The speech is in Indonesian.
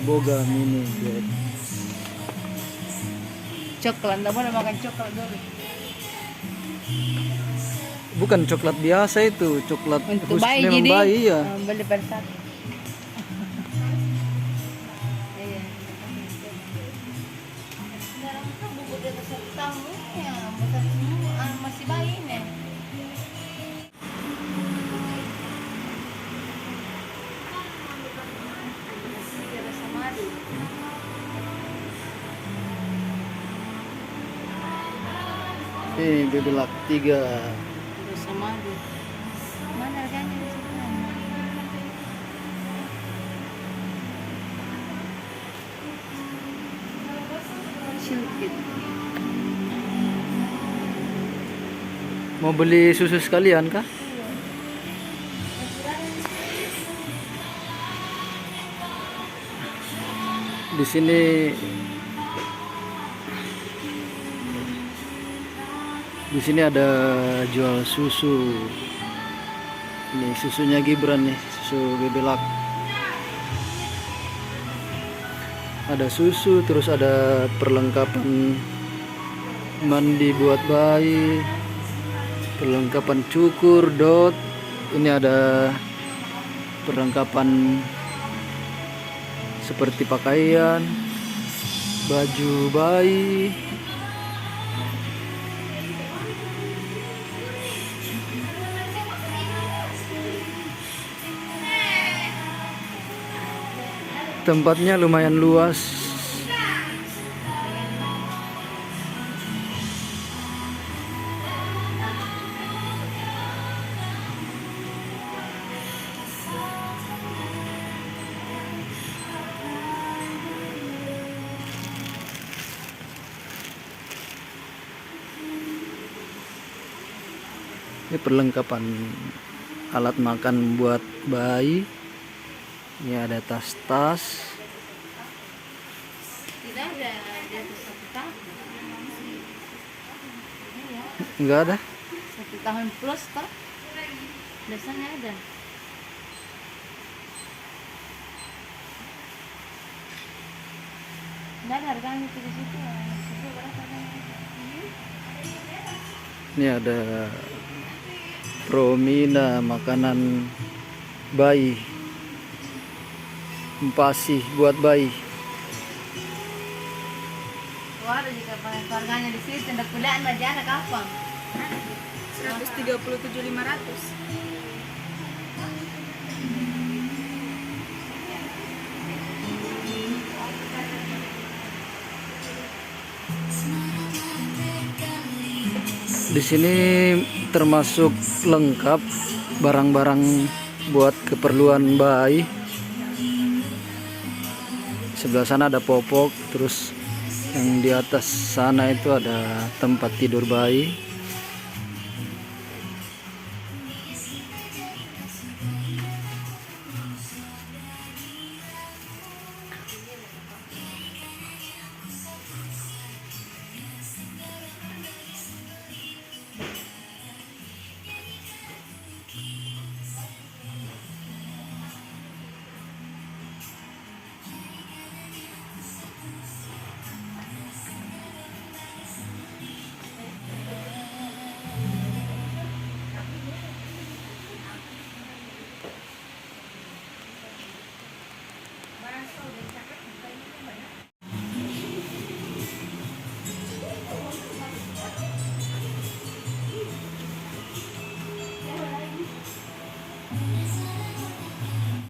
Boga mini bed. Coklat, nggak boleh makan coklat dulu. Bukan coklat biasa itu, coklat Untuk khusus bayi memang jadi bayi ya. beli pada satu. Iya. Sekarang kan buku dia ke 1 tahun ya, masih bayi nih. Dia rasa madu. Ini bebelak 3. Rasa madu. Mana harganya di situ? Sedikit. Mau beli susu sekalian kah? Di sini ada jual susu. Ini susunya Gibran nih, susu bebelak. Ada susu, terus ada perlengkapan mandi buat bayi, perlengkapan cukur, dot. Ini ada perlengkapan seperti pakaian, baju bayi. Tempatnya lumayan luas. Ini perlengkapan alat makan buat bayi. Ini ada tas-tas. Tidak ada di atas 1 tahun. Enggak ada. 1 tahun plus toh. Biasanya ada. Nggak ada harganya itu di situ. Situ berapa harganya? Ini ada Promina makanan bayi. Empasi buat bayi. Wah, ada juga harganya di situ. Tidak kuliah aja ada kapan? 137.500. Di sini termasuk lengkap barang-barang buat keperluan bayi. Sebelah sana ada popok, terus yang di atas sana itu ada tempat tidur bayi.